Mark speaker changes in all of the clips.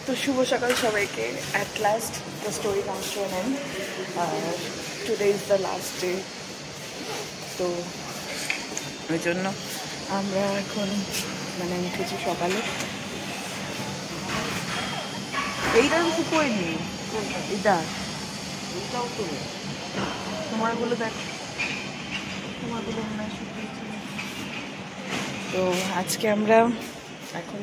Speaker 1: তো শুভ সকাল সবাইকে। At last the story comes to an end. Today is the last day. তো ওই জন্য আমরা এখন মানে উঠেছি সকালে। এইটা আমি শুকোয়নি, এটা এইটাও তো তোমারগুলো দেখ, তোমারগুলো মনে হয় শুকিয়েছে। তো আজকে আমরা এখন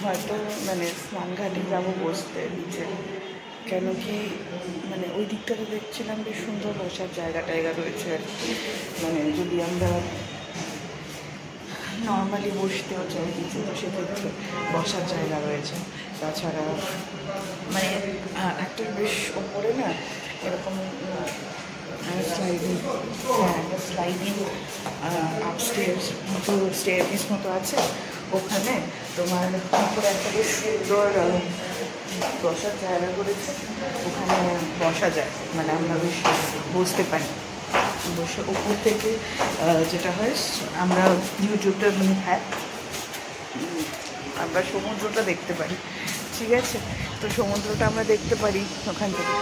Speaker 1: হয়তো মানে স্নানঘাটে যাবো বসতে নিচে, কেন কি মানে ওই দিকটাতে দেখছিলাম বেশ সুন্দর বসার জায়গা টায়গা রয়েছে আর কি। মানে যদি আমরা নর্মালি বসতেও চাই নিচে, তো সেক্ষেত্রে বসার জায়গা রয়েছে। তাছাড়া মানে একটা বেশ ওপরে না এরকম স্লাইডিং, হ্যাঁ একটা স্লাইডিং আপস্টেয়ার্স মতো স্টেয়ারকেস মতো আছে। ওখানে তোমার উপরে একটা বেশ সুন্দর বসার জায়গা করেছে, ওখানে বসা যায়, মানে আমরা বেশ বসতে পারি। বসে উপর থেকে যেটা হয় আমরা ইউটিউবটা নিয়ে আমরা সমুদ্রটা দেখতে পারি, ঠিক আছে? তো সমুদ্রটা আমরা দেখতে পারি ওখান থেকে।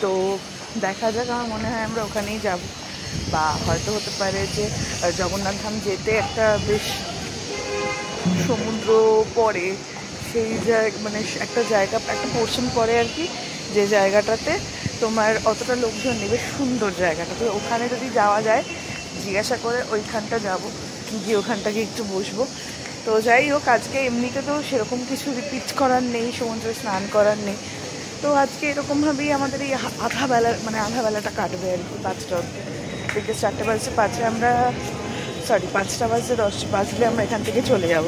Speaker 1: তো দেখা যাক, আমার মনে হয় আমরা ওখানেই যাব, বা হয়তো হতে পারে যে জগন্নাথ ধাম যেতে একটা বেশ সমুদ্র পড়ে, সেই জায়গা মানে একটা জায়গা একটা পোর্শন পড়ে আর কি, যে জায়গাটাতে তোমার অতটা লোকজন নেই, বেশ সুন্দর জায়গাটা। তো ওখানে যদি যাওয়া যায় জিজ্ঞাসা করে ওইখানটা যাব, গিয়ে ওখানটাকে একটু বসবো। তো যাই হোক, আজকে এমনিতে তো সেরকম কিছু রিপিট করার নেই, সমুদ্রে স্নান করার নেই। তো আজকে এরকমভাবেই আমাদের এই আধা বেলাটা কাটবে আর কি। 5টা থেকে 4টে বাজছে, 5-এ আমরা 5টা বাজতে 10 বাজলে আমরা এখান থেকে চলে যাব।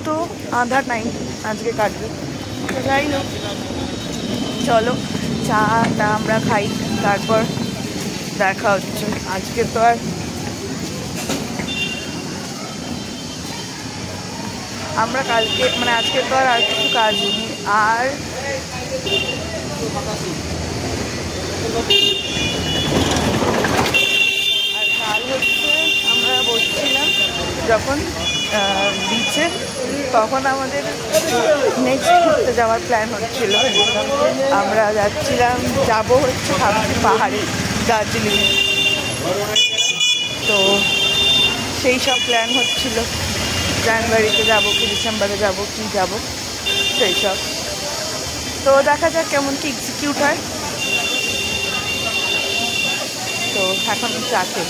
Speaker 1: তো আধা টাইম আজকে কাটবে। তো যাই হোক, চলো চাটা আমরা খাই, তারপর দেখা হচ্ছে। আজকে তো আর আমরা কালকে মানে আজকে তো আর কিছু কাজ নেই। আর কাল হচ্ছে আমরা বসছিলাম যখন বিচে, তখন আমাদের নেক্সট ঘুরতে যাওয়ার প্ল্যান হচ্ছিল। আমরা যাবো হচ্ছে পাহাড়ে, দার্জিলিং। তো সেই সব প্ল্যান হচ্ছিল, জানুয়ারিতে যাবো কি ডিসেম্বরে যাবো কি যাবো সেই সব। তো দেখা যাক কেমন কি এক্সিকিউট হয়। তো এখন চাকে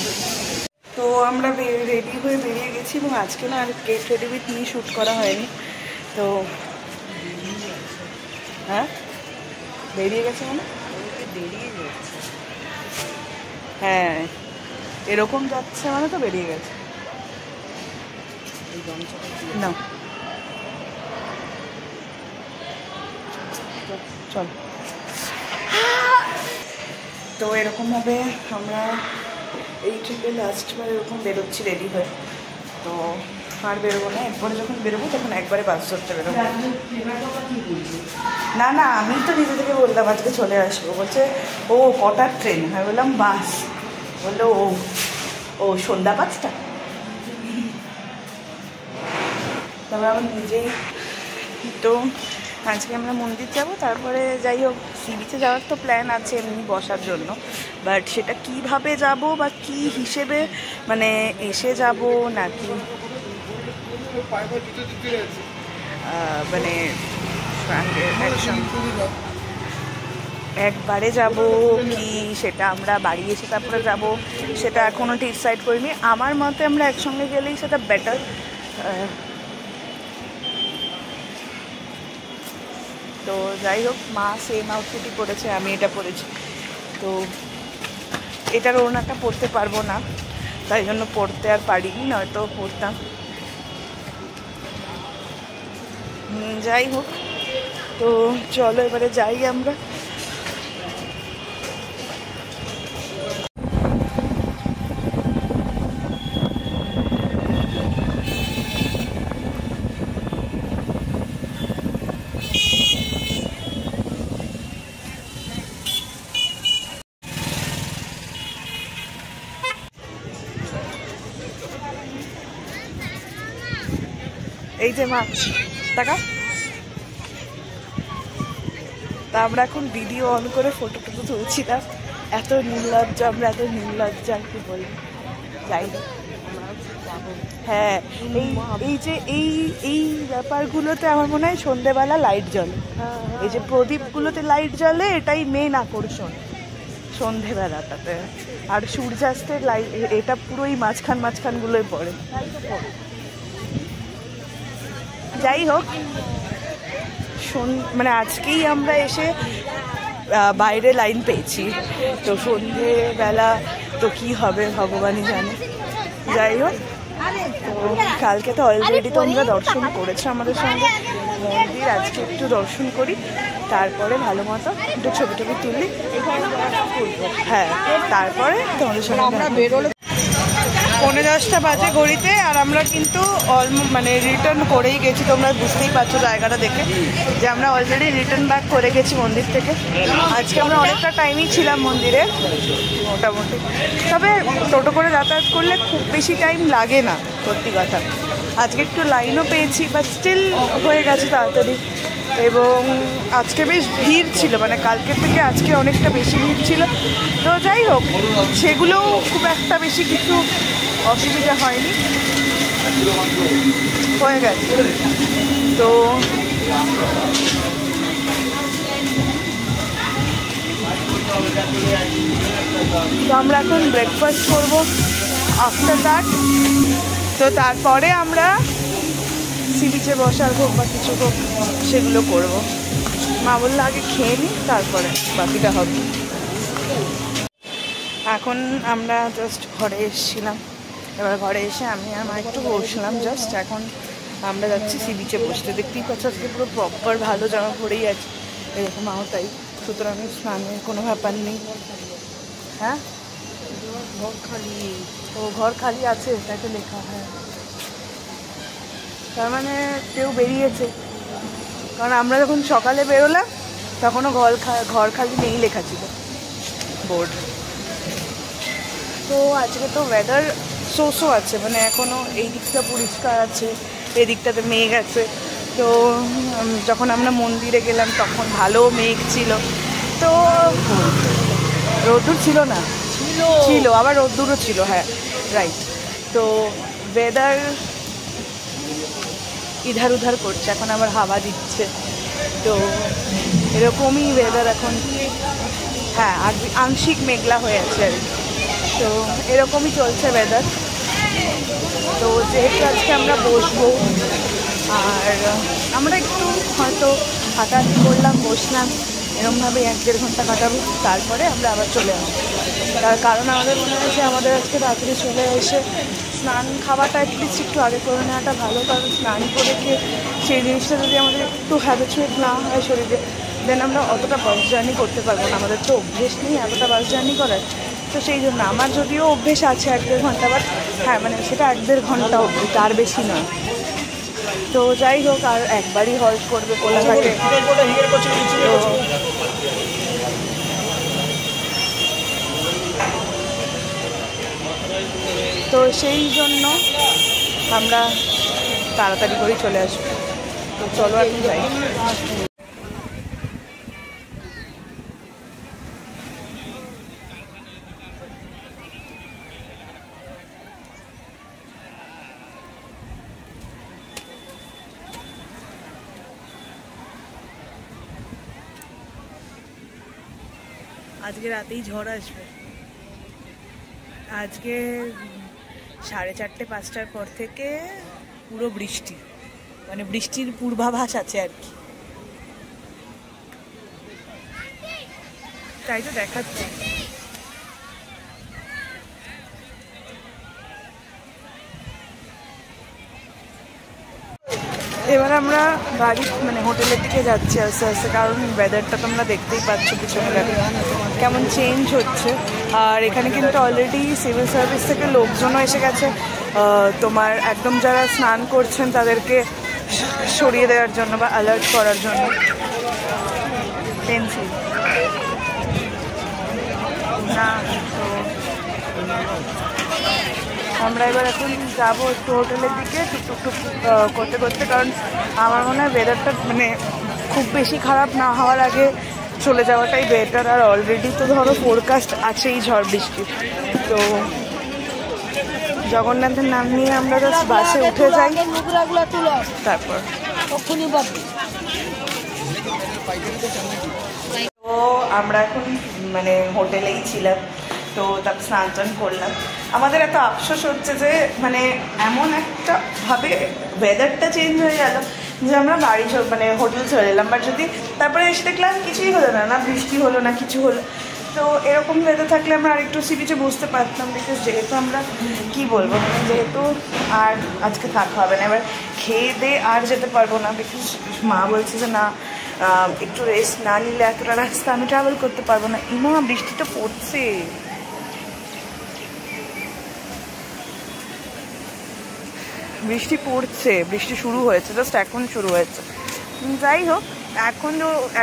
Speaker 1: তো আমরা রেডি হয়ে বেরিয়ে গেছি, এবং আজকে না আর get ready with me shoot করা হয়নি। তো হ্যাঁ বেরিয়ে গেছে, মানে বেরিয়ে যাচ্ছে, হ্যাঁ এরকম যাচ্ছে মানে তো বেরিয়ে গেছে না। চল, তো এরকমভাবে আমরা এই ট্রিপে লাস্টবার এরকম বেরোচ্ছি রেডি হয়ে। তো আর বেরোবো না, এরপরে যখন বেরোবো তখন একবারে বাস ধরতে বেরোবো। না না, আমি তো নিজে থেকে বললাম আজকে চলে আসবো। বলছে ও কটার ট্রেন? আমি বললাম বাস। বললো ও সন্ধ্যা 5টা। তবে আমার নিজেই তো আজকে আমরা মন্দির যাব, তারপরে যাই হোক সি বিচে যাওয়ার তো প্ল্যান আছে এমনি বসার জন্য, বাট সেটা কিভাবে যাব বা কি হিসেবে মানে এসে যাব নাকি মানে একবারে যাব কি সেটা আমরা বাড়ি এসে তারপরে যাব, সেটা এখনও ডিসাইড করিনি। আমার মতে আমরা একসঙ্গে গেলেই সেটা বেটার। তো যাই হোক, মা সেম আউটফিটই পরেছে, আমি এটা পরেছি। তো এটার ওড়নাটা পরতে পারবো না, তাই জন্য পরতে আর পারিনি, নয়তো পরতাম। যাই হোক, তো চলো এবারে যাই আমরা। এই যে মা টাকা। তা আমরা এখন ভিডিও অন করে ফটো টটো তুলছিলাম। এত নির্লজ্জ আমরা, এত নির্লজ্জ আর কি বলি। যাই হোক, হ্যাঁ এই যে এই ব্যাপারগুলোতে আমার মনে হয় সন্ধেবেলা লাইট জ্বলে, এই যে প্রদীপগুলোতে লাইট জ্বলে, এটাই মেন আকর্ষণ সন্ধেবেলাটাতে। আর সূর্যাস্তের লাইট এটা পুরোই মাঝখানগুলোই পড়ে। যাই হোক, মানে আজকেই আমরা এসে বাইরে লাইন পেয়েছি, তো সন্ধেবেলা তো কি হবে ভগবানই জানে। যাই হোক, তো কালকে তো অলরেডি তোমরা দর্শন করেছো আমাদের সঙ্গে মন্দির। আজকে একটু দর্শন করি, তারপরে ভালো মতো একটু ছবি টবি তুলি, হ্যাঁ তারপরে তোমাদের সঙ্গে আমরা বেরোলে। 9:10 বাজে ঘড়িতে, আর আমরা কিন্তু মানে রিটার্ন করেই গেছি। তোমরা বুঝতেই পারছো জায়গাটা দেখে যে আমরা অলরেডি রিটার্ন ব্যাক করে গেছি মন্দির থেকে। আজকে আমরা অনেকটা টাইমই ছিলাম মন্দিরে মোটামুটি, তবে টোটো করে যাতায়াত করলে খুব বেশি টাইম লাগে না সত্যি কথা। আজকে একটু লাইনও পেয়েছি, বাট স্টিল হয়ে গেছে তাড়াতাড়ি। এবং আজকে বেশ ভিড় ছিল, মানে কালকের থেকে আজকে অনেকটা বেশি ভিড় ছিল। তো যাই হোক, সেগুলোও খুব একটা বেশি কিছু অসুবিধা হয়নি, হয়ে গেছে। তো আমরা এখন ব্রেকফাস্ট করবো আফটার দ্যাট। তো তারপরে আমরা সি বিচে বসার হোক বা কিছু হোক সেগুলো করবো। মা বললো আগে খেয়ে নিই, তারপরে বাকিটা হবে। এখন আমরা জাস্ট ঘরে এসেছিলাম, এবার ঘরে এসে আমি আর মা একটু বসলাম জাস্ট। এখন আমরা যাচ্ছি সি বিচে বসতে। দেখতেই পাচ্ছ আজকে পুরো প্রপার ভালো জামা পরেই আছে, এরকম মাও তাই। সুতরাং স্নানের কোনো ব্যাপার নেই। হ্যাঁ, ঘর খালি, ও ঘর খালি আছে তাকে লেখা। হ্যাঁ, তার মানে কেউ বেরিয়েছে, কারণ আমরা যখন সকালে বেরোলাম তখনও ঘর খালি নেই লেখা ছিল বোর্ড। তো আজকে তো ওয়েদার শো আছে, মানে এখনও এই দিকটা পরিষ্কার আছে, এই দিকটাতে মেঘ আছে। তো যখন আমরা মন্দিরে গেলাম তখন ভালো মেঘ ছিল, তো রোদ্দুর ছিল না, ছিল আবার রোদ্দুরও ছিল। হ্যাঁ রাইট। তো ওয়েদার ইধার উধার করছে, এখন আবার হাওয়া দিচ্ছে, তো এরকমই ওয়েদার এখন। হ্যাঁ, আংশিক মেঘলা হয়ে আছে আর কি, তো এরকমই চলছে ওয়েদার। তো যেহেতু আজকে আমরা বসবো, আর আমরা একটু হয়তো হাঁটাহাঁটি করলাম, বসলাম, এরকমভাবে 1-1.5 ঘন্টা কাটাবো, তারপরে আমরা আবার চলে আসবো। তার কারণ আমাদের মনে হয়েছে আমাদের আজকে রাত্রে চলে এসে স্নান খাওয়াটা অ্যাটলিস্ট একটু আগে করে নেওয়াটা ভালো, কারণ স্নান করে গিয়ে সেই জিনিসটা যদি আমাদের একটু হ্যাবিচুয়েট না হয় শরীরে, দেন আমরা অতটা বাস জার্নি করতে পারবো না। আমাদের তো অভ্যেস নেই এতটা বাস জার্নি করার, তো সেই জন্য আমার যদিও অভ্যেস আছে 1-1.5 ঘন্টা, বাট হ্যাঁ মানে সেটা 1-1.5 ঘন্টা অবধি, তার বেশি নয়। তো যাই হোক, আর একবারই হল্ট করবে কোলাঘাটে, তো সেই জন্য আমরা তাড়াতাড়ি করেই চলে আসবো। তো চলো এখন যাই। আজকে রাতেই ঝড় আসবে। আজকে 4:30-5টার পর থেকে পুরো বৃষ্টি, মানে বৃষ্টির পূর্বাভাস আছে আর কি, তাই তো দেখাচ্ছে। এবার আমরা বাড়ি মানে হোটেলের দিকে যাচ্ছি আস্তে আস্তে, কারণ ওয়েদারটা তোমরা দেখতেই পাচ্ছ পিছনে কেমন চেঞ্জ হচ্ছে। আর এখানে কিন্তু অলরেডি সিভিল সার্ভিস থেকে লোকজনও এসে গেছে, তোমার একদম যারা স্নান করছেন তাদেরকে সরিয়ে দেওয়ার জন্য বা অ্যালার্ট করার জন্য। পেন্সিল না, তো আমরা এবার এখন যাবো একটু হোটেলের দিকে টুকটুক করতে করতে, কারণ আমার মনে হয় ওয়েদারটা মানে খুব বেশি খারাপ না হওয়ার আগে চলে যাওয়াটাই বেটার। আর অলরেডি তো ধরো ফোরকাস্ট আছেই ঝড় বৃষ্টি। তো জগন্নাথের নাম নিয়ে আমরা জাস্ট বাসে উঠে যাই, তারপর তো আমরা এখন মানে হোটেলেই ছিলাম। তো তারপর স্নান টান করলাম। আমাদের এত আফসোস হচ্ছে যে মানে এমন একটা ভাবে ওয়েদারটা চেঞ্জ হয়ে গেল যে আমরা বাড়ি মানে হোটেল চলে এলাম, বাট যদি তারপরে এসে দেখলাম কিছুই হলো না, না বৃষ্টি হলো না কিছু হলো। তো এরকম ওয়েদার থাকলে আমরা আরেকটু সি বিচে বসতে পারতাম, বিকজ যেহেতু আমরা কি বলবো মানে যেহেতু আর আজকে থাকা হবে না, এবার খেয়ে দিয়ে আর যেতে পারবো না, বিকজ মা বলছে যে না একটু রেস্ট না নিলে এতটা রাস্তা আমি ট্রাভেল করতে পারবো না। ইমা বৃষ্টিটা পড়ছে, বৃষ্টি পড়ছে, বৃষ্টি শুরু হয়েছে, জাস্ট এখন শুরু হয়েছে। যাই হোক,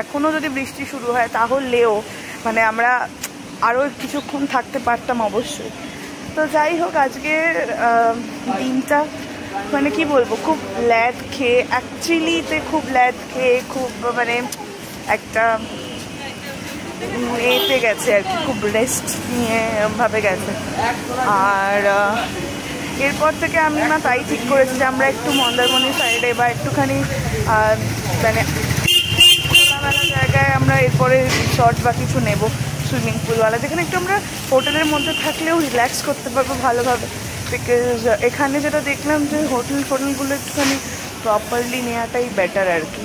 Speaker 1: এখনও যদি বৃষ্টি শুরু হয় তাহলেও মানে আমরা আরও কিছুক্ষণ থাকতে পারতাম অবশ্যই। তো যাই হোক, আজকে দিনটা মানে কি বলবো খুব ল্যাদ খেয়ে, অ্যাকচুয়ালিতে খুব ল্যাদ খেয়ে খুব মানে একটা এতে গেছে আর কি, খুব রেস্ট নিয়ে ভাবে গেছে। আর এরপর থেকে আমি না তাই ঠিক করেছি যে আমরা একটু মন্দারমণি সাইডে বা একটুখানি মানে খোলামেলা জায়গায় আমরা এরপরে রিসর্ট বা কিছু নেব, সুইমিং পুলওয়ালা, যেখানে একটু আমরা হোটেলের মধ্যে থাকলেও রিল্যাক্স করতে পারবো ভালোভাবে। বিকজ এখানে যেটা দেখলাম যে হোটেলগুলো একটুখানি প্রপারলি নেওয়াটাই বেটার আর কি,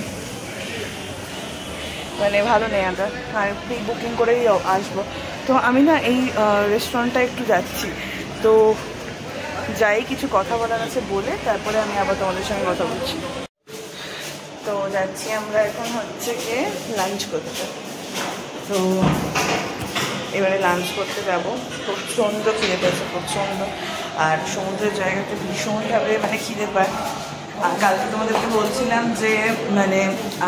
Speaker 1: মানে ভালো নেওয়াটা, আর প্রি বুকিং করেই আসবো। তো আমি না এই রেস্টুরেন্টটা একটু যাচ্ছি, তো যাই কিছু কথা বলার আছে বলে তারপরে আমি আবার তোমাদের সঙ্গে কথা বলছি। তো যাচ্ছি আমরা এখন হচ্ছে গিয়ে লাঞ্চ করতে। তো এবারে লাঞ্চ করতে যাব, প্রচণ্ড খিদে পেয়েছে প্রচণ্ড, আর সমুদ্রের জায়গাতে ভীষণভাবে মানে খিদে পায়। আর কালকে তোমাদেরকে বলছিলাম যে মানে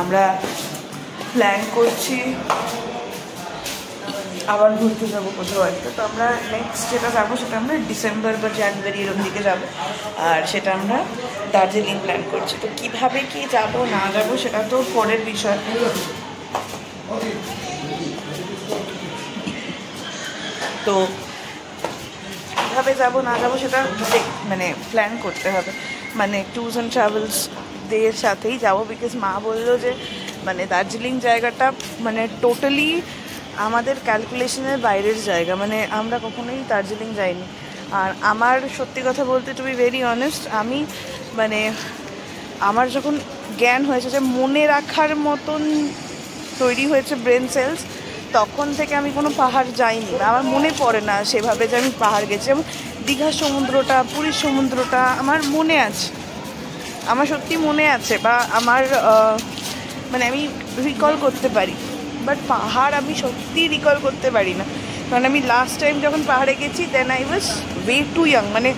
Speaker 1: আমরা প্ল্যান করছি আবার ঘুরতে যাবো কোথাও একটা। তো আমরা নেক্সট যেটা যাবো সেটা আমরা ডিসেম্বর বা জানুয়ারি এরকম দিকে যাবো, আর সেটা আমরা দার্জিলিং প্ল্যান করছি। তো কীভাবে কি যাব না যাবো সেটা তো পরের বিষয়, তো কীভাবে যাব না যাবো সেটা মানে প্ল্যান করতে হবে, মানে ট্যুরস অ্যান্ড ট্রাভেলসদের সাথেই যাবো। বিকজ মা বললো যে মানে দার্জিলিং জায়গাটা মানে টোটালি আমাদের ক্যালকুলেশনের বাইরের জায়গা, মানে আমরা কখনোই দার্জিলিং যাইনি। আর আমার সত্যি কথা বলতে, টু বি ভেরি অনেস্ট, আমি মানে আমার যখন জ্ঞান হয়েছে যে মনে রাখার মতন তৈরি হয়েছে ব্রেন সেলস, তখন থেকে আমি কোনো পাহাড় যাইনি, আমার মনে পড়ে না সেভাবে যে আমি পাহাড় গেছি। যেমন দীঘার সমুদ্রটা, পুরীর সমুদ্রটা আমার মনে আছে, আমার সত্যি মনে আছে, বা আমার মানে আমি রিকল করতে পারি, বাট পাহাড় আমি সত্যি রিকল করতে পারি না। কারণ আমি লাস্ট টাইম যখন পাহাড়ে গেছি then I was way too young, মানে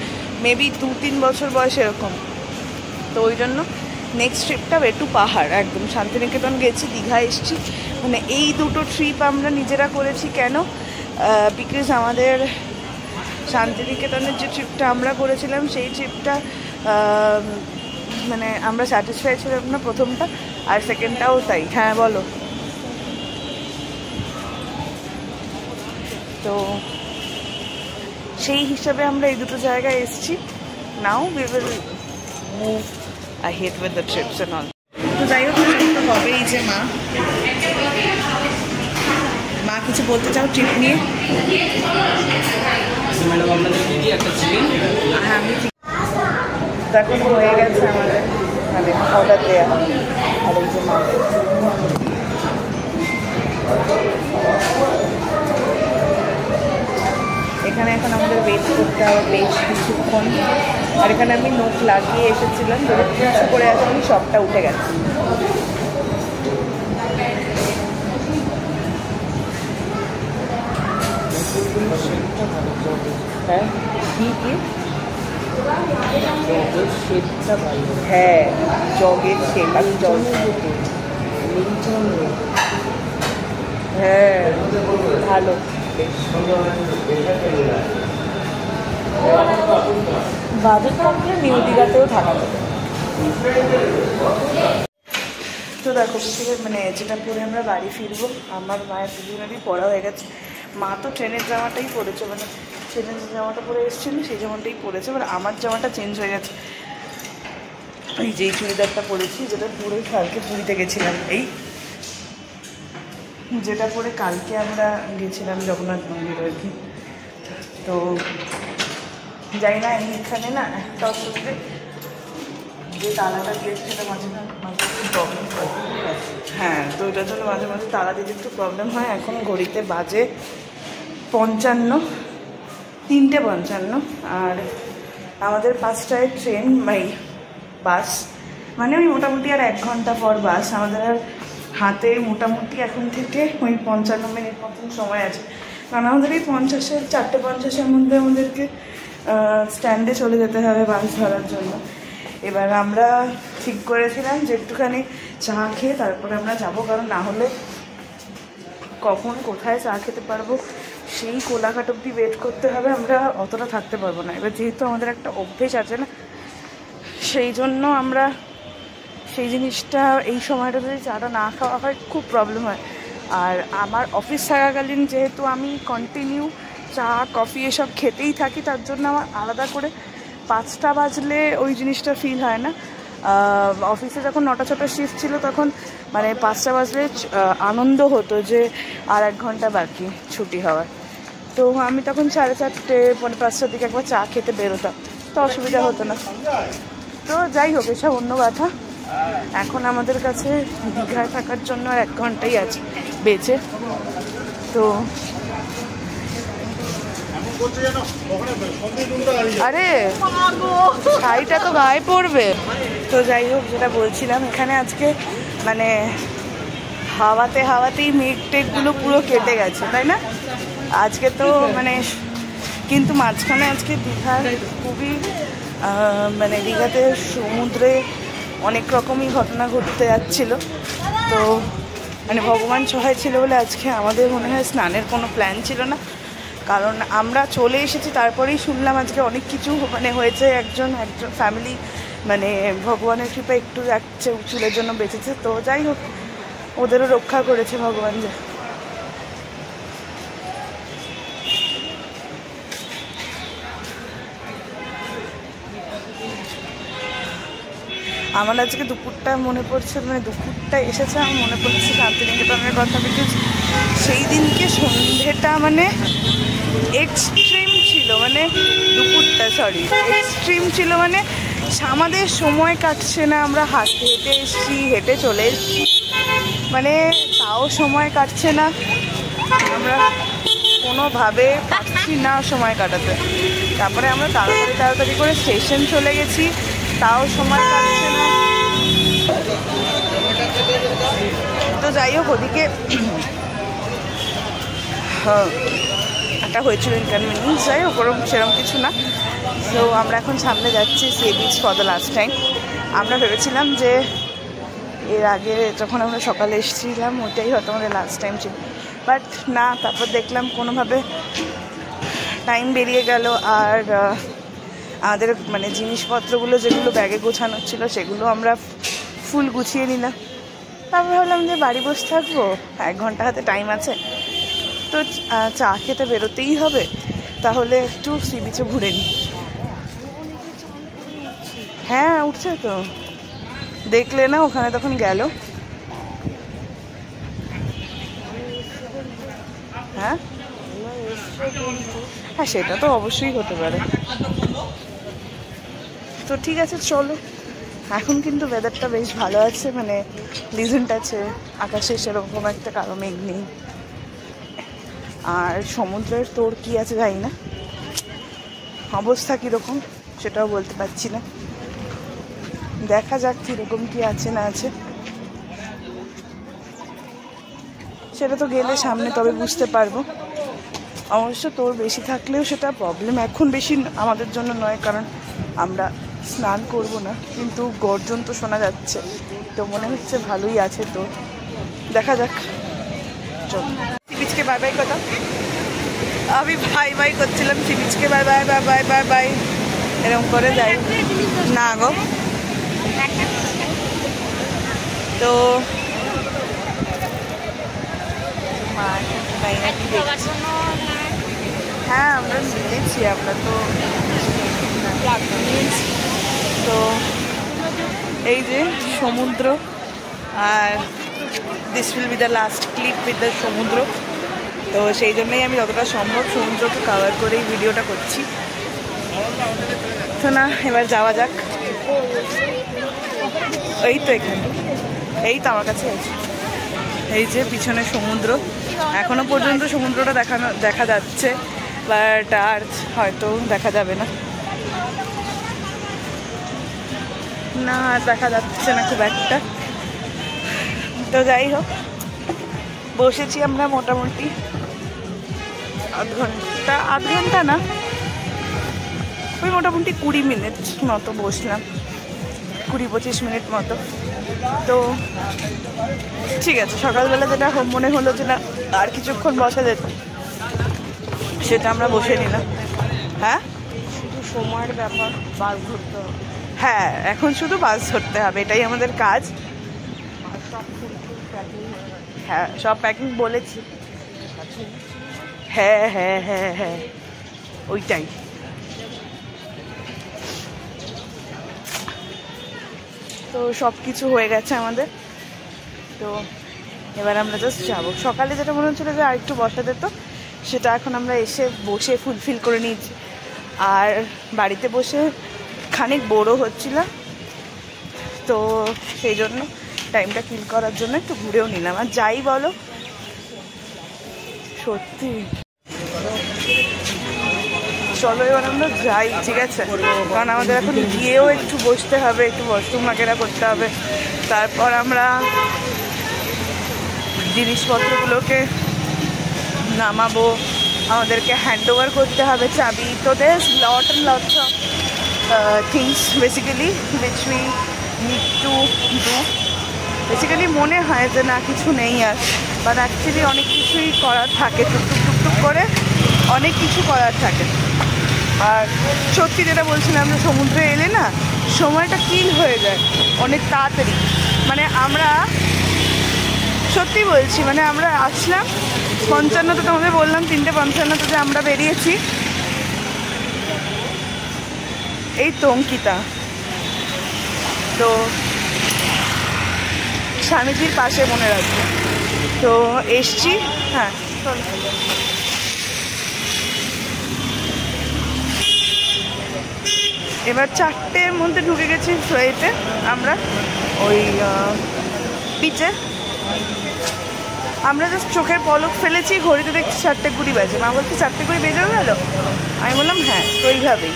Speaker 1: মেবি 2-3 বছর বয়স এরকম। তো ওই জন্য নেক্সট ট্রিপটা ওয়ে টু পাহাড়, একদম শান্তিনিকেতন গেছি, দীঘা এসেছি, মানে এই দুটো ট্রিপ আমরা নিজেরা করেছি। কেন? বিকজ আমাদের শান্তিনিকেতনের যে ট্রিপটা আমরা করেছিলাম সেই ট্রিপটা মানে আমরা স্যাটিসফাই ছিলাম না প্রথমটা, আর সেকেন্ডটাও তাই। হ্যাঁ বলো। তো সেই হিসাবে আমরা এই দুটো জায়গায় এসেছি। Now we will move ahead with the trips and all. তো যাই হোক, ট্রিপ তো হবেই। যে মা কিছু বলতে চাও ট্রিপ নিয়ে? হ্যাঁ, আমি এখন হয়ে গেছে আমাদের মানে অর্ডার দেওয়া, আর এই যে মা এখানে এখন আমাদের ওয়েট করতে হবে বেশ কিছুক্ষণ। আর এখানে আমি নোট লাগিয়ে এসেছিলাম, যদি কিছু করে আসলাম সবটা উঠে গেছে। হ্যাঁ কি হ্যাঁ, জগের শেপ, আমি জল হ্যাঁ ভালো। বাজেট থাকলে নিউ দীঘাতেও থাকা যাবে। তো দেখো মানে যেটা পরে আমরা বাড়ি ফিরবো, আমার মায়ের দুজনেরই পড়া হয়ে গেছে। মা তো ট্রেনের জামাটাই পরেছে, মানে ট্রেনের যে জামাটা পরে এসেছিলো সেই জামাটাই পরেছে, মানে আমার জামাটা চেঞ্জ হয়ে গেছে। এই যেই চুড়িদারটা পরেছি, যেটা পরে কালকে পুরীতে গেছিলাম, এই যেটা পরে কালকে আমরা গেছিলাম জগন্নাথ মন্দির আর কি। তো যাই না, এইখানে না একটা অসুবিধে, যে তালাটা দিয়েছে সেটা মাঝে মাঝে একটু প্রবলেম হয়। হ্যাঁ, তো ওটার জন্য মাঝে মাঝে তালা দিতে একটু প্রবলেম হয়। এখন ঘড়িতে বাজে 3:55, আর আমাদের 5টায় ট্রেন বাস, মানে ওই মোটামুটি আর 1 ঘন্টা পর বাস। আমাদের আর হাতে মোটামুটি এখন থেকে ওই 55 মিনিট মতন সময় আছে, কারণ আমাদের এই 4:50-এর মধ্যে আমাদেরকে স্ট্যান্ডে চলে যেতে হবে বাস ধরার জন্য। এবার আমরা ঠিক করেছিলাম যে একটুখানি চা খেয়ে তারপরে আমরা যাব, কারণ না হলে কখন কোথায় চা খেতে পারবো সেই কোলাঘাট অব্দি ওয়েট করতে হবে, আমরা অতটা থাকতে পারবো না। এবার যেহেতু আমাদের একটা অভ্যেস আছে না, সেই জন্য আমরা সেই জিনিসটা এই সময়টা যদি চাটা না খাওয়া হয় খুব প্রবলেম হয়। আর আমার অফিস থাকাকালীন যেহেতু আমি কন্টিনিউ চা কফি এসব খেতেই থাকি, তার জন্য আমার আলাদা করে 5টা বাজলে ওই জিনিসটা ফিল হয় না। অফিসে যখন 9টা-6টা শিফট ছিল তখন মানে 5টা বাজলে আনন্দ হতো যে আর 1 ঘন্টা বাকি ছুটি হওয়ার। তো আমি তখন 4:30 পৌনে 5টার দিকে একবার চা খেতে বেরোতাম, তো অসুবিধা হতো না। তো যাই হোক, এসব অন্য কথা। এখন আমাদের কাছে দীঘায় থাকার জন্য আর 1 ঘন্টাই আছে বেঁচে। তো আরে শাড়িটা তো গায়ে পড়বে। তো যাই হোক, যেটা বলছিলাম, এখানে আজকে মানে হাওয়াতেই মেঘ টেঘগুলো পুরো কেটে গেছে, তাই না? আজকে তো মানে, কিন্তু মাঝখানে আজকে দীঘার খুবই মানে দীঘাতে সমুদ্রে অনেক রকমই ঘটনা ঘটতে যাচ্ছিল। তো মানে ভগবান সহায় ছিল বলে আজকে আমাদের মনে হয় স্নানের কোনো প্ল্যান ছিল না, কারণ আমরা চলে এসেছি তারপরেই শুনলাম আজকে অনেক কিছু মানে হয়েছে। একজন ফ্যামিলি মানে ভগবানের কৃপা একটু যাচ্ছে, চুলের জন্য বেঁচেছে। তো যাই হোক, ওদেরও রক্ষা করেছে ভগবান। যে আমার আজকে দুপুরটা মনে পড়ছে, মানে দুপুরটা এসেছে আমার মনে পড়ছে শান্তিনিকেতনের কথা, বিকজ সেই দিনকে সন্ধ্যেটা মানে এক্সট্রিম ছিল, মানে দুপুরটা এক্সট্রিম ছিল, মানে আমাদের সময় কাটছে না, আমরা হেঁটে এসছি, হেঁটে চলে এসছি, মানে তাও সময় কাটছে না, আমরা কোনোভাবে পারছি না সময় কাটাতে। তারপরে আমরা তাড়াতাড়ি করে স্টেশন চলে গেছি, তাও সময় কাটছে না। তো যাই হোক, ওদিকে একটা হয়েছিল ইনকনভিনিয়েন্স, যাই হোক সেরকম কিছু না। তো আমরা এখন সামনে যাচ্ছি sea beach for the last time. আমরা ভেবেছিলাম যে এর আগে যখন আমরা সকালে এসেছিলাম ওইটাই হয়তো আমাদের লাস্ট টাইম ছিল, বাট না, তারপর দেখলাম কোনোভাবে টাইম বেরিয়ে গেল, আর আমাদের মানে জিনিসপত্রগুলো যেগুলো ব্যাগে গোছানো ছিল সেগুলো আমরা ফুল গুছিয়ে নিলাম। তারপর ভাবলাম যে বাড়ি বসে থাকবো, 1 ঘন্টা হাতে টাইম আছে, তো চা খেতে বেরোতেই হবে, তাহলে একটু সি বিচে ঘুরে নিই। হ্যাঁ, উঠছে তো, দেখলে না ওখানে তখন গেল। হ্যাঁ হ্যাঁ, সেটা তো অবশ্যই হতে পারে। তো ঠিক আছে, চলো। এখন কিন্তু ওয়েদারটা বেশ ভালো আছে, মানে প্লিজেন্ট আছে, আকাশে সেরকম একটা কালো মেঘ নেই। আর সমুদ্রের তোর কি আছে জানি না, অবস্থা কীরকম সেটাও বলতে পারছি না, দেখা যাক কীরকম কি আছে না আছে, সেটা তো গেলে সামনে তবে বুঝতে পারবো। অবশ্য তোর বেশি থাকলেও সেটা প্রবলেম এখন বেশি আমাদের জন্য নয়, কারণ আমরা স্নান করব না, কিন্তু গর্জন তো শোনা যাচ্ছে, তো মনে হচ্ছে ভালোই আছে। তো দেখা যাক, চল। সি বিচকে বাই বাই কথা। আমি বাই বাই করছিলাম সিরিজকে, bye bye bye bye bye bye এরকম করে যাই না গো। তো হ্যাঁ আমরা মিলেছি, আমরা তো তো এই যে সমুদ্র, আর this will be the last clip with the সমুদ্র। তো সেই জন্যই আমি যতটা সম্ভব সমুদ্রকে কভার করেই ভিডিওটা করছি। তো না, এবার যাওয়া যাক। এই তো এখানে, এই তো আমার কাছে আছে, এই যে পিছনে সমুদ্র। এখনো পর্যন্ত সমুদ্রটা দেখা যাচ্ছে, বাট আর হয়তো দেখা যাবে না, না দেখা যাচ্ছে না খুব একটা। তো যাই হোক, বসেছি আমরা মোটামুটি আধ ঘন্টা না, ওই মোটামুটি 20 মিনিট মতো বসলাম, 20-25 মিনিট মতো। তো ঠিক আছে, সকালবেলা যেটা মনে হলো যে না আর কিছুক্ষণ বসা যেত, সেটা আমরা বসে নিলাম। হ্যাঁ, শুধু সময়ের ব্যাপার, বাস ধরতে হবে। হ্যাঁ, এখন শুধু বাস ধরতে হবে, এটাই আমাদের কাজ। হ্যাঁ, সব প্যাকিং বলেছি। হ্যাঁ হ্যাঁ হ্যাঁ হ্যাঁ, ওইটাই। তো সব কিছু হয়ে গেছে আমাদের। তো এবার আমরা জাস্ট যাবো। সকালে যেটা মনে হচ্ছিলো যে আর একটু বসা যেত, সেটা এখন আমরা এসে বসে ফুলফিল করে নিয়েছি। আর বাড়িতে বসে খানিক বোরও হচ্ছিল, তো সেই জন্য টাইমটা কিল করার জন্য একটু ঘুরেও নিলাম। আর যাই বলো, সত্যি চলো এবার আমরা যাই, ঠিক আছে? কারণ আমাদের এখন গিয়েও একটু বসতে হবে, একটু ওয়াশরুম বাগেরা করতে হবে, তারপর আমরা জিনিসপত্রগুলোকে নামাবো, আমাদেরকে হ্যান্ড ওভার করতে হবে চাবি। তো there's lot and lots of things basically which we need to do. Basically মনে হয় যে না কিছু নেই আর, বাট অ্যাকচুয়ালি অনেক কিছুই করার থাকে, টুকটুক টুকটুক করে অনেক কিছু করার থাকে। আর সত্যি যেটা বলছিলাম, যে সমুদ্রে এলে না সময়টা কিল হয়ে যায় অনেক তাড়াতাড়ি। মানে আমরা সত্যি বলছি, মানে আমরা আসলাম 55, তোমাদের বললাম 3:55 যে আমরা বেরিয়েছি। এই তো অঙ্কিতা, তো স্বামীজির পাশে মনে রাখবো। তো এসছি, হ্যাঁ এবার 4টের মধ্যে ঢুকে গেছি ফ্লাইটে আমরা, ওই বিচে। আমরা জাস্ট চোখের পলক ফেলেছি, ঘড়িতে দেখছি 4:20 বাজে। মা বলছি 4:20 বেজেও গেল? আমি বললাম হ্যাঁ। তো এইভাবেই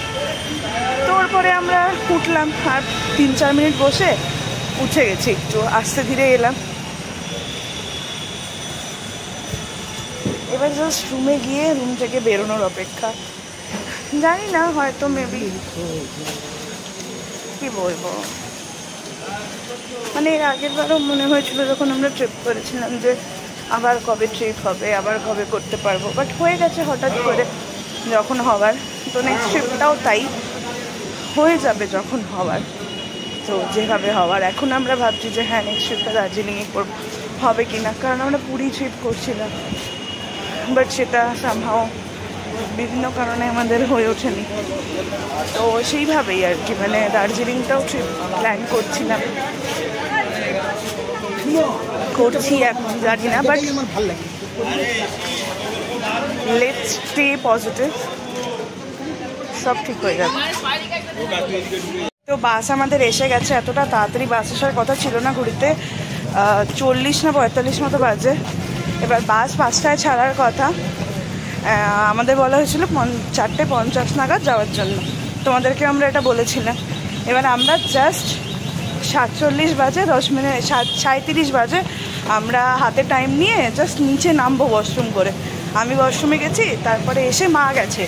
Speaker 1: তো পরে আমরা উঠলাম, আর 3-4 মিনিট বসে উঠে গেছি, একটু আস্তে ধীরে এলাম। এবার জাস্ট রুমে গিয়ে রুম থেকে বেরোনোর অপেক্ষা। জানি না, হয়তো মেবি কি বলবো, মানে এর আগের বারও মনে হয়েছিল যখন আমরা ট্রিপ করেছিলাম যে আবার কবে ট্রিপ হবে, আবার কবে করতে পারবো, বাট হয়ে গেছে হঠাৎ করে যখন হবার। তো নেক্সট ট্রিপটাও তাই হয়ে যাবে যখন হবার, তো যেভাবে হওয়ার। এখন আমরা ভাবছি যে হ্যাঁ নেক্সট ট্রিপটা দার্জিলিংয়ে করবো, হবে কি না, কারণ আমরা পুরী ট্রিপ করছিলাম, বাট সেটা সামহাও বিভিন্ন কারণে আমাদের হয়ে ওঠেনি। তো সেইভাবেই আর কি, মানে দার্জিলিংটাও ট্রিপ প্ল্যান করছিলাম, করছি এখন, জানি না, বাট লেটস স্টে পজিটিভ, সব ঠিক হয়ে যাবে। তো বাস আমাদের এসে গেছে, এতটা তাড়াতাড়ি বাস আসার কথা ছিল না, ঘুরিতে 40 না 45 মতো বাজে। এবার বাস 5টায় ছাড়ার কথা, আমাদের বলা হয়েছিল 4:50 নাগাদ যাওয়ার জন্য, তোমাদেরকে আমরা এটা বলেছিলাম। এবার আমরা জাস্ট 47 বাজে 10 মিনিট, 37 বাজে আমরা হাতে টাইম নিয়ে জাস্ট নিচে নামবো ওয়াশরুম করে। আমি ওয়াশরুমে গেছি, তারপরে এসে মা গেছে,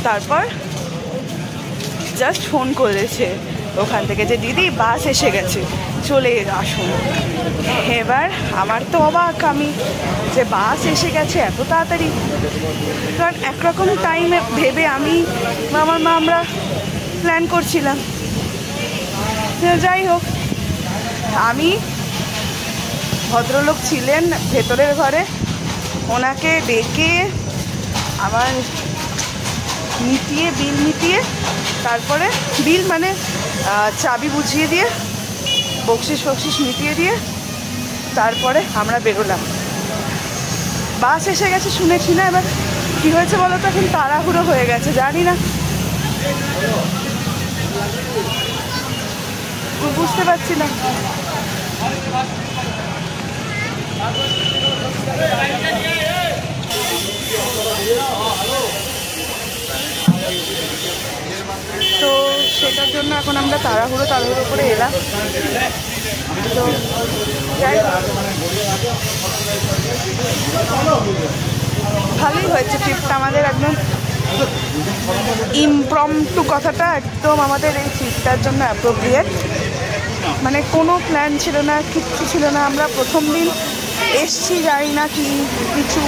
Speaker 1: তারপর জাস্ট ফোন করেছে ওখান থেকে যে দিদি বাস এসে গেছে, চলে আসুন। এবার আমার তো অবাক আমি যে বাস এসে গেছে এত তাড়াতাড়ি, কারণ একরকম টাইমে ভেবে আমি আমার মা আমরা প্ল্যান করছিলাম। যাই হোক, আমি ভদ্রলোক ছিলেন ভেতরের ঘরে, ওনাকে ডেকে আমার বিল মিটিয়ে তারপরে বিল মানে চাবি বুঝিয়ে দিয়ে বকশিস মিটিয়ে দিয়ে তারপরে আমরা বেরোলাম। বাস এসে গেছে শুনেছি না, এবার কী হয়েছে বলো তো, এখন তাড়াহুড়ো হয়ে গেছে, জানি না, বুঝতে পারছি না। তো সেটার জন্য এখন আমরা তাড়াহুড়ো করে এলাম। তো ভালোই হয়েছে ট্রিপটা আমাদের, একদম ইমপ্রম্পটু কথাটা একদম আমাদের এই ট্রিপটার জন্য অ্যাপ্রোপ্রিয়েট। মানে কোনো প্ল্যান ছিল না, কিচ্ছু ছিল না। আমরা প্রথম দিন এসছি, জানি না কি কিছু,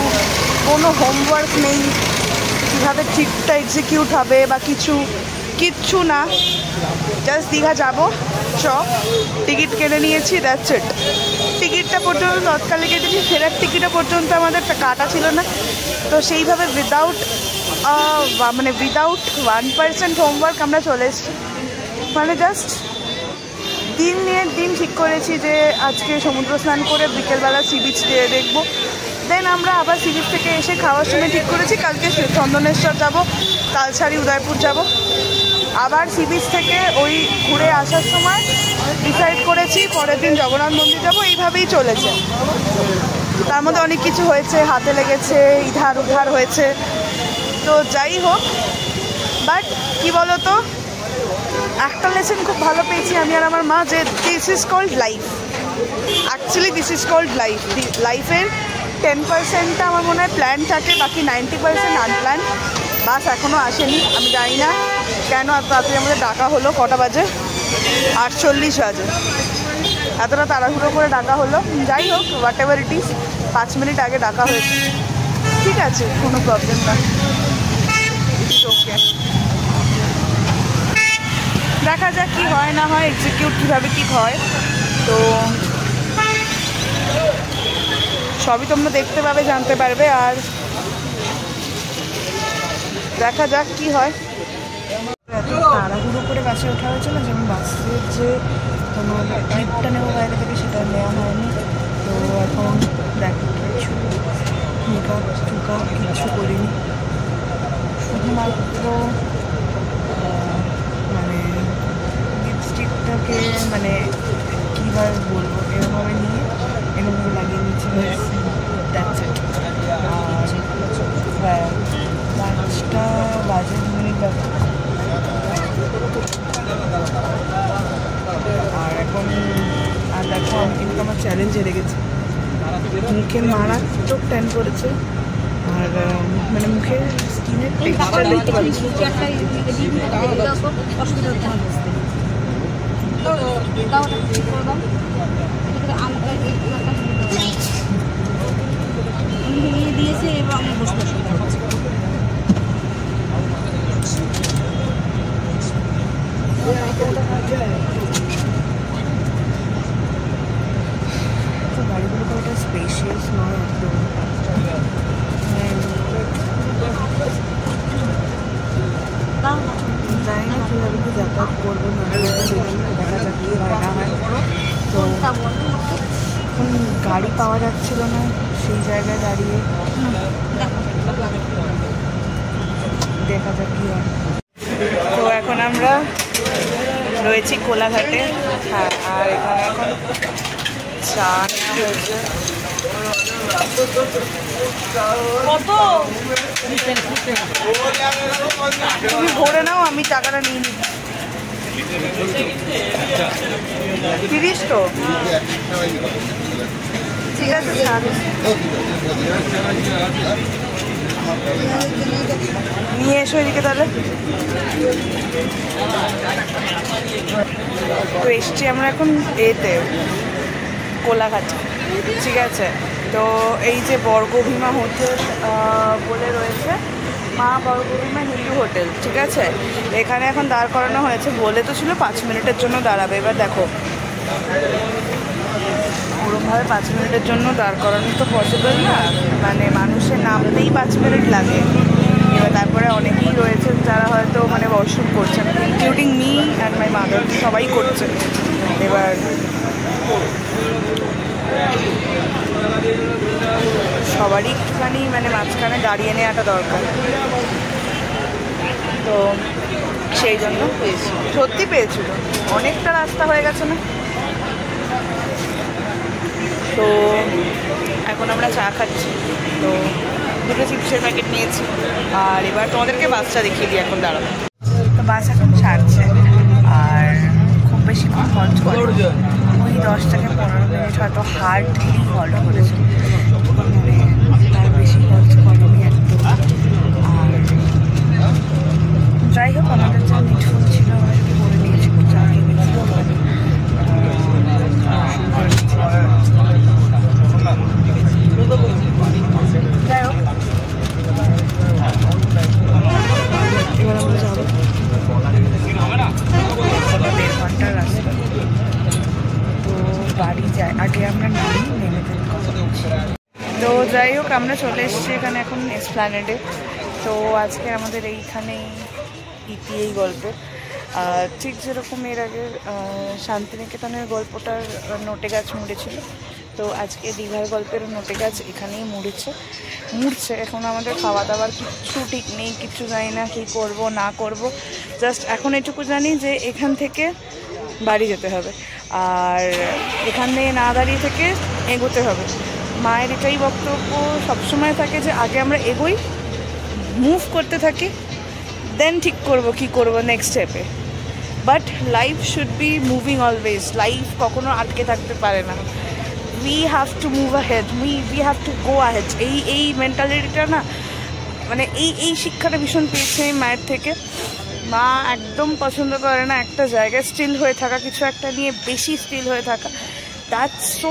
Speaker 1: কোনো হোমওয়ার্ক নেই কীভাবে ট্রিপটা এক্সিকিউট হবে বা কিচ্ছু না, জাস্ট দীঘা যাবো টিকিট কেটে নিয়েছি, দ্যাটস ইট। টিকিটটা পর্যন্ত তৎকালে কেটেছি, ফেরার টিকিটও পর্যন্ত আমাদের কাটা ছিল না। তো সেইভাবে উইদাউট 1% হোমওয়ার্ক আমরা চলে এসেছি। মানে জাস্ট দিন ঠিক করেছি যে আজকে সমুদ্র স্নান করে বিকেলবেলা সি বিচ দেখবো। দেন আমরা আবার সি বিচ থেকে এসে খাওয়ার সময় ঠিক করেছি কালকে চন্দনেশ্বর যাব, তালসারি, উদয়পুর যাব। আবার সি বিচ থেকে ওই ঘুরে আসার সময় ডিসাইড করেছি পরের দিন জগন্নাথ মন্দির যাব। এইভাবেই চলেছে। তার মধ্যে অনেক কিছু হয়েছে, হাতে লেগেছে, ইধার উধার হয়েছে। তো যাই হোক, বাট কি বলো তো, একটা লেসন খুব ভালো পেয়েছি আমি আর আমার মা, যে this is called life. Actually this is called life. লাইফের 10%টা আমার মনে হয় প্ল্যান থাকে, বাকি 90% আনপ্ল্যান। বাস এখনও আসেনি, আমি জানি না কেন এত তাড়াতাড়ি আমাদের ডাকা হলো। কটা বাজে? 8:40 বাজে। এতটা তাড়াহুড়ো করে ডাকা হলো। যাই হোক, what ever it is, 5 minute আগে ডাকা হয়েছে, ঠিক আছে, কোনো প্রবলেম না, ওকে। দেখা যাক কী হয় না হয়, এক্সিকিউট কীভাবে কী হয়। তো সবই তোমরা দেখতে পাবে, জানতে পারবে, আর দেখা যাক কি হয়। এত তাড়াহুড়ো করে বাসে ওঠা হয়েছে না, যেমন বাসের যে তোমার ট্রিপটা নেওয়া বাইরে থেকে সেটা নেওয়া হয়নি। তো এখন দেখো কিছু মেকআপ টুকআপ কিছু করিনি, শুধুমাত্র মানে লিপস্টিকটাকে মানে কীভাবে বলবো, এরকমভাবে নিয়ে এরকমভাবে লাগিয়ে নিচ্ছি, দ্যাটস ইট। আর 5টা বাজে মিনিট বাজে, আর এখন আর দেখো আমি কিন্তু আমার চ্যালেঞ্জে লেগেছি, মুখে মারাত্মক ট্যান করেছে, আর মানে মুখের স্কিনের টেক্সচার দেখতে পাচ্ছি।
Speaker 2: দিয়েছে এবং বসে
Speaker 1: তো গাড়িগুলো কতটা স্পেশিয়াস নয় একদম, জানি না কীভাবে কি যাতায়াত করবো, দেখা যাক কী হয় না হয়। তো এখন গাড়ি পাওয়া যাচ্ছিল না, সেই জায়গায় দাঁড়িয়ে দেখা যাক কী হয়। তো এখন আমরা রয়েছি কোলাঘাটে, হ্যাঁ, আর এখানে এখন চা নেওয়া হয়েছে। কত তুমি ভরে নাও, আমি টাকাটা নিয়ে নিই। 30 তো ঠিক আছে। নিয়ে এসো এদিকে তাহলে। তো এসছি আমরা এখন এতে কোলাঘাটে, ঠিক আছে। তো এই যে বর্গভীমা হোটেল বলে রয়েছে, মা বর্গভীমা হিন্দু হোটেল, ঠিক আছে। এখানে এখন দাঁড় করানো হয়েছে, বলে তো ছিল 5 মিনিটের জন্য দাঁড়াবে। এবার দেখো ওরমভাবে 5 মিনিটের জন্য দাঁড় করানো তো পসিবল না, মানে মানুষের নামতেই 5 মিনিট লাগে। এবার তারপরে অনেকেই রয়েছেন যারা হয়তো মানে ওয়াশরুম করছেন, including me and my mother, সবাই করছে। এবার সবারই একটুখানি মানে মাঝখানে দাঁড়িয়ে নেওয়াটা দরকার, তো সেই জন্য পেয়েছি, সত্যি পেয়েছিল। অনেকটা রাস্তা হয়ে গেছে না। তো এখন আমরা চা খাচ্ছি, তো 2টো চিপসের প্যাকেট নিয়েছি। আর এবার তোমাদেরকে বাসটা দেখিয়ে দিই, এখন দাঁড়াবো। তো বাস এখন ছাড়ছে, আর খুব বেশিক্ষণ হল্ট করে, ওই 10 থেকে 15 মিনিট হয়তো হার্ডলি হল্ট করেছে, মানে তার বেশি হল্ট করেনি একদম। আর যাই হোক, আমাদের যা মিটফুল ছিল আমরা একটু করে নিয়েছি, চা খেয়েছিল। যাই হোক, এবার আমরা যাবো 1.5 ঘন্টার রাস্তা। তো বাড়ি যাই, আগে আমরা নেমে কথা বলছি। তো যাই হোক, আমরা চলে এসেছি এখানে এখন এসপ্ল্যানেডে। তো আজকে আমাদের এইখানেই এই গল্পে ঠিক যেরকম এর আগে শান্তিনিকেতনের গল্পটার নোটে গাছ মুড়েছিল, তো আজকে দীঘার গল্পের নোটে গাছ এখানেই মুড়ছে। এখন আমাদের খাওয়া দাওয়ার কিচ্ছু ঠিক নেই, কিচ্ছু জানি না কী করব না করব। জাস্ট এখন এটুকু জানি যে এখান থেকে বাড়ি যেতে হবে, আর এখানে না দাঁড়িয়ে থেকে এগোতে হবে। মায়ের এটাই বক্তব্য সবসময় থাকে যে আগে আমরা এগোই, মুভ করতে থাকি, দেন ঠিক করব কি করব নেক্সট স্টেপে। But life should be moving always, life কখনো আটকে থাকতে পারে না। We have to move ahead, we have to go ahead. এই মেন্টালিটিটা না, মানে এই শিক্ষাটা ভীষণ পেয়েছে মায়ের থেকে। মা একদম পছন্দ করে না একটা জায়গায় স্টিল হয়ে থাকা, কিছু একটা নিয়ে বেশি স্টিল হয়ে থাকা। দ্যাটস সো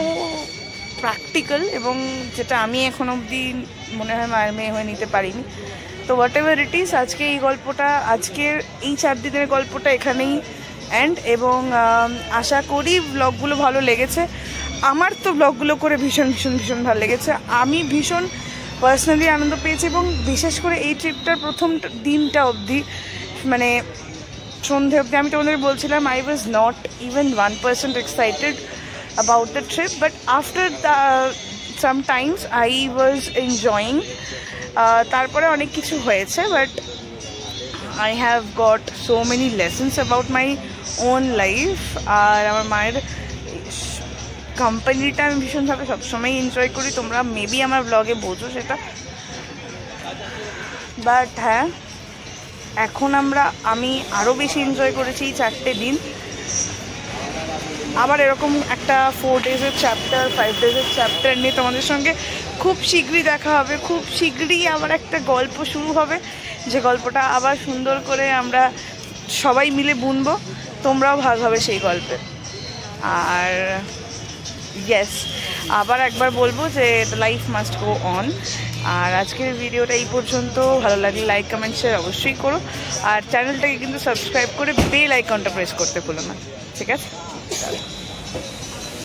Speaker 1: প্র্যাকটিক্যাল, এবং যেটা আমি এখন অবধি মনে হয় মায়ের মেয়ে হয়ে নিতে পারিনি। তো হোয়াট এভার ইট ইজ, আজকে এই গল্পটা, আজকের এই 4 দিনের গল্পটা এখানেই এন্ড। এবং আশা করি ব্লগগুলো ভালো লেগেছে। আমার তো ব্লগগুলো করে ভীষণ ভীষণ ভীষণ ভালো লেগেছে। আমি ভীষণ পার্সোনালি আনন্দ পেয়েছি, এবং বিশেষ করে এই ট্রিপটার প্রথম দিনটা অবধি, মানে সন্ধে অবধি আমি তোমাদের বলছিলাম, I was not even 1% excited about the trip, but after some times I was enjoying. তারপরে অনেক কিছু হয়েছে, but I have got so many lessons about my own life. আর আমার মায়ের কোম্পানিটা আমি ভীষণভাবে সবসময় এনজয় করি, তোমরা মেবি আমার ব্লগে বোঝো সেটা। বাট হ্যাঁ, এখন আমি আরও বেশি এনজয় করেছি এই 4টে দিন। আবার এরকম একটা 4 ডেজের চ্যাপ্টার, 5 ডেজের চ্যাপ্টার নিয়ে তোমাদের সঙ্গে খুব শীঘ্রই দেখা হবে। খুব শীঘ্রই আবার একটা গল্প শুরু হবে, যে গল্পটা আবার সুন্দর করে আমরা সবাই মিলে বুনবো, তোমরাও ভাগ হবে সেই গল্পে। আর ইয়েস, আবার একবার বলবো যে the life must go on. আর আজকের ভিডিওটা এই পর্যন্ত। ভালো লাগলে লাইক কমেন্ট শেয়ার অবশ্যই করো, আর চ্যানেলটাকে কিন্তু সাবস্ক্রাইব করে বেল আইকনটা প্রেস করতে ভুলো না, ঠিক আছে?